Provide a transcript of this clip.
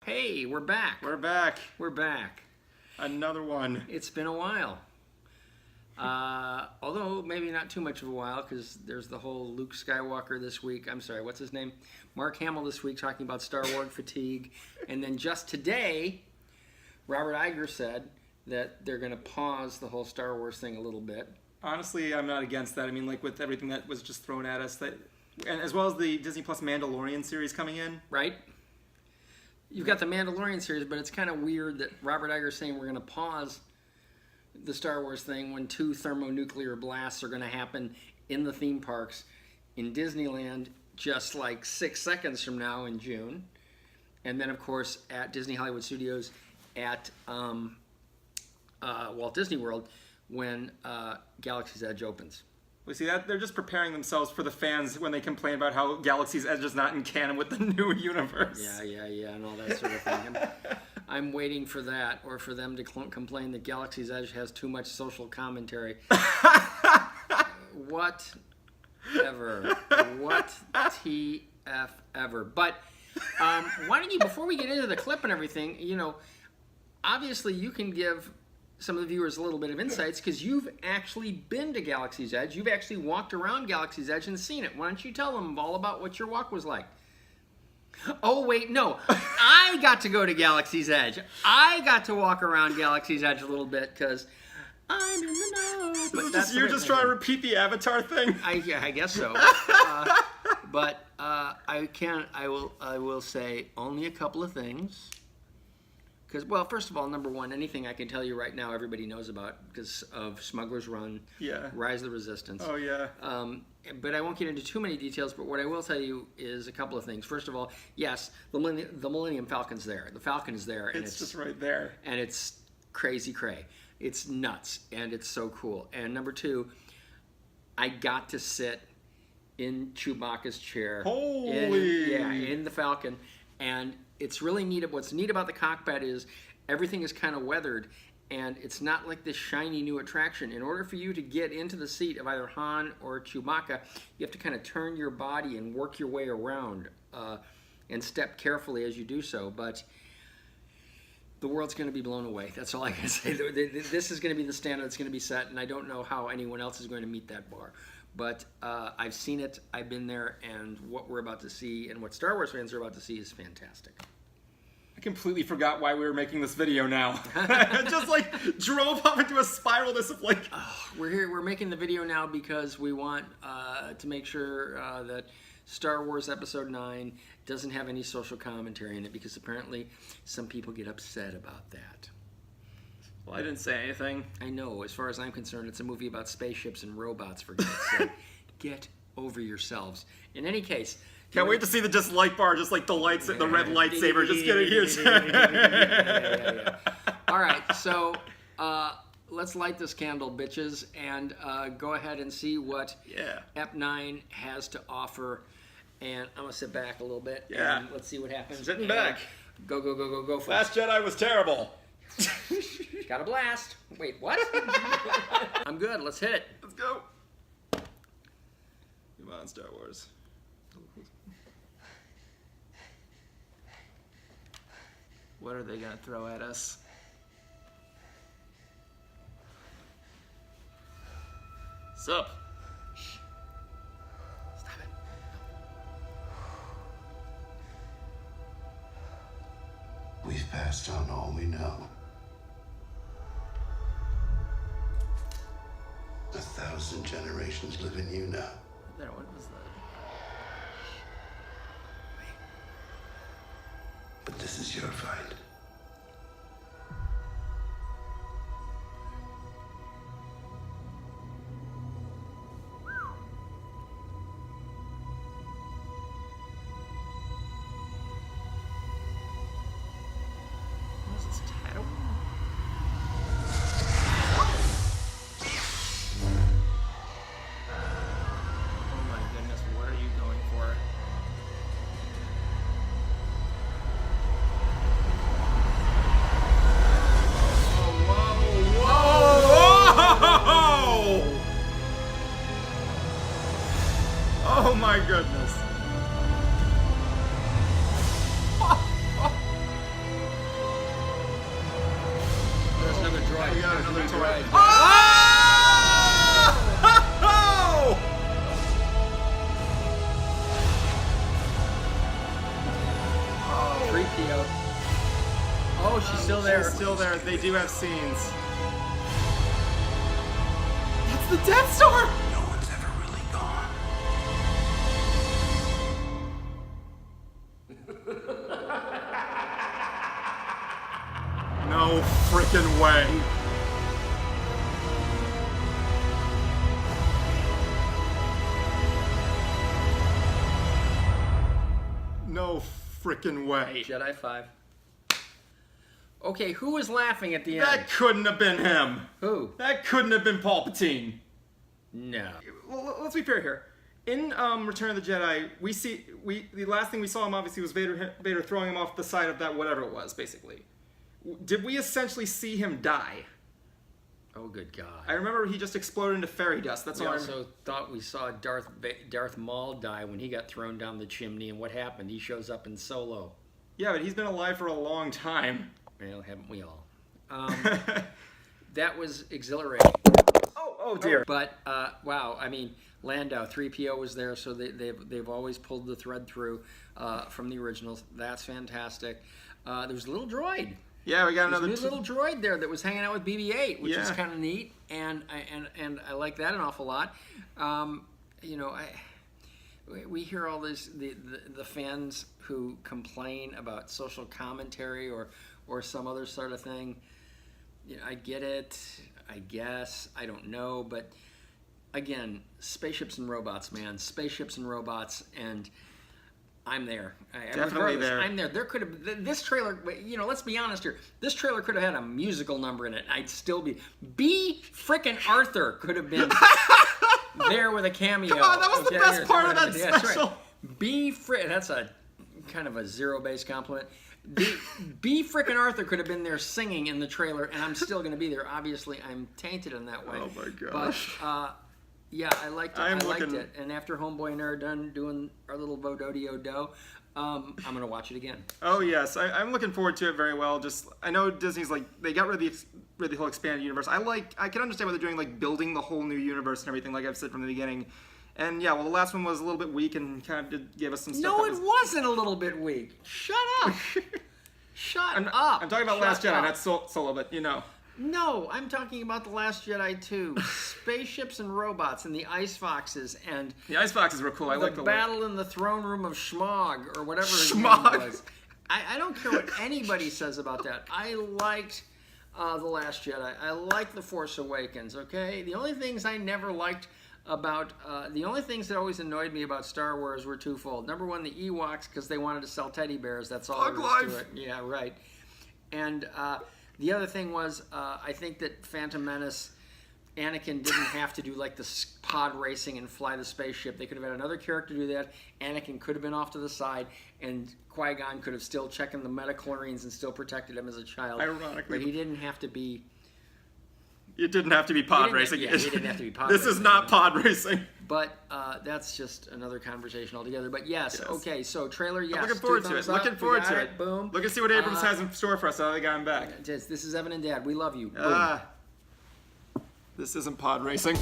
Hey, we're back. We're back. We're back. Another one. It's been a while. Although maybe not too much of a while, because there's the whole Luke Skywalker this week. I'm sorry, what's his name? Mark Hamill this week talking about Star Wars fatigue. And then just today, Robert Iger said that they're going to pause the whole Star Wars thing a little bit. Honestly, I'm not against that. I mean, like with everything that was just thrown at us, and as well as the Disney Plus Mandalorian series coming in. Right? You've got the Mandalorian series, but it's kind of weird that Robert Iger's saying we're going to pause the Star Wars thing when 2 thermonuclear blasts are going to happen in the theme parks in Disneyland just like 6 seconds from now in June. And then, of course, at Disney Hollywood Studios at Walt Disney World when Galaxy's Edge opens. We see that they're just preparing themselves for the fans when they complain about how Galaxy's Edge is not in canon with the new universe. Yeah, and all that sort of thing. I'm waiting for that, or for them to complain that Galaxy's Edge has too much social commentary. Whatever. What TF ever. But why don't you, before we get into the clip and everything, obviously you can give some of the viewers a little bit of insights because you've actually been to Galaxy's Edge. You've actually walked around Galaxy's Edge and seen it. Why don't you tell them all about what your walk was like? Oh, wait, no. I got to go to Galaxy's Edge. I got to walk around Galaxy's Edge a little bit because I'm in the know. But you're just trying to repeat the Avatar thing? I guess so. But I will say only a couple of things. Because, well, first of all, number one, anything I can tell you right now everybody knows about because of Smuggler's Run, Rise of the Resistance. Oh, yeah. But I won't get into too many details, but what I will tell you is a couple of things. First of all, yes, the Millennium Falcon's there. The Falcon is there. And it's just right there. And it's crazy cray. It's nuts, and it's so cool. And number two, I got to sit in Chewbacca's chair. In the Falcon. And it's really neat. What's neat about the cockpit is everything is kind of weathered, and it's not like this shiny new attraction. In order for you to get into the seat of either Han or Chewbacca, you have to kind of turn your body and work your way around and step carefully as you do so. But the world's going to be blown away. That's all I can say. This is going to be the standard that's going to be set, and I don't know how anyone else is going to meet that bar. But I've seen it, I've been there, and what we're about to see and what Star Wars fans are about to see is fantastic. I completely forgot why we were making this video now. Just like drove up into a spiral of like... We're here, we're making the video now because we want to make sure that Star Wars Episode 9 doesn't have any social commentary in it because apparently some people get upset about that. Well, I didn't say anything. I know. As far as I'm concerned, it's a movie about spaceships and robots, for God's sake. Get over yourselves. In any case... Can't wait to see the dislike bar, just like the lights, the red lightsaber, just getting huge. All right, so let's light this candle, bitches, and go ahead and see what Ep9 has to offer. And I'm going to sit back a little bit, and let's see what happens. Sitting back. Go for it. Last Jedi was terrible. Got a blast. Wait, what? I'm good. Let's hit it. Let's go. Come on, Star Wars. What are they going to throw at us? Sup? Shh. Stop it. We've passed on all we know. 1,000 generations live in you now. There, what was that? But this is your fight. What is this, Tatooine? Oh my goodness, what are you going for? droid. We got another toy. droid. Oh! 3PO. Oh, she's still there. She's still there. They do have scenes. That's the Death Star! No one's ever really gone. No freaking way. No freaking way. Jedi 5. Okay, who was laughing at the end? That couldn't have been him. Who? That couldn't have been Palpatine. No. Well, let's be fair here. In Return of the Jedi, the last thing we saw him obviously was Vader throwing him off the side of that whatever it was, basically. Did we essentially see him die? Oh, good God. I remember he just exploded into fairy dust. That's We all I also thought we saw Darth Maul die when he got thrown down the chimney, and what happened? He shows up in Solo. Yeah, but he's been alive for a long time. Well, haven't we all? That was exhilarating. Oh dear. But wow, I mean, Lando 3PO was there, so they've always pulled the thread through from the originals. That's fantastic. There was a little droid. Yeah, we got There's a another new little droid there that was hanging out with BB-8, which is Yeah. kind of neat, and I like that an awful lot. You know, we hear all this the fans who complain about social commentary or some other sort of thing. You know, I get it, I guess, I don't know, but again, spaceships and robots, man, spaceships and robots, and I'm there. Definitely Regardless, there. I'm there. There could have this trailer. You know, let's be honest here. This trailer could have had a musical number in it. I'd still be. B. Frickin' Arthur could have been there with a cameo. Come on, that was the best part of that That's special. right. B. That's a kind of a zero-based compliment. B. Frickin' Arthur could have been there singing in the trailer, and I'm still going to be there. Obviously, I'm tainted in that way. Oh my gosh. But yeah, I liked it. I liked it. And after Homeboy and I are done doing our little Bododio-Do, I'm going to watch it again. Oh yes, I'm looking forward to it very well. Just I know Disney's like they got rid of the whole expanded universe. I can understand what they're doing, like building the whole new universe and everything, like I've said from the beginning. And yeah, well, the last one was a little bit weak and kind of gave us some stuff. No, that it was... wasn't a little bit weak. Shut up. Shut up. I'm talking about Last Shut Jedi, up. not Solo, but you know. No, I'm talking about The Last Jedi too. Spaceships and robots and the Ice Foxes and The Ice Foxes were cool. I like the the battle in the throne room of Schmog or whatever his Schmog. name was. I don't care what anybody says about that. I liked The Last Jedi. I liked The Force Awakens, okay? The only things I never liked about, the only things that always annoyed me about Star Wars were twofold. Number one, the Ewoks, because they wanted to sell teddy bears. That's all there Thug is life. to it. Yeah, right. And the other thing was, I think that Phantom Menace, Anakin didn't have to do like the pod racing and fly the spaceship. They could have had another character do that. Anakin could have been off to the side, and Qui-Gon could have still checked the metachlorines and still protected him as a child. Ironically. But he didn't have to be... It didn't have to be pod didn't- racing. yeah, he didn't have to be pod This is racing, not no. pod racing. But that's just another conversation altogether. But yes, okay, so trailer, yes. Looking forward two to it. thumbs up, Looking we forward got to it. Boom. Look and see what Abrams has in store for us. Now they got him back. This is Evan and Dad. We love you. Boom. This isn't pod racing.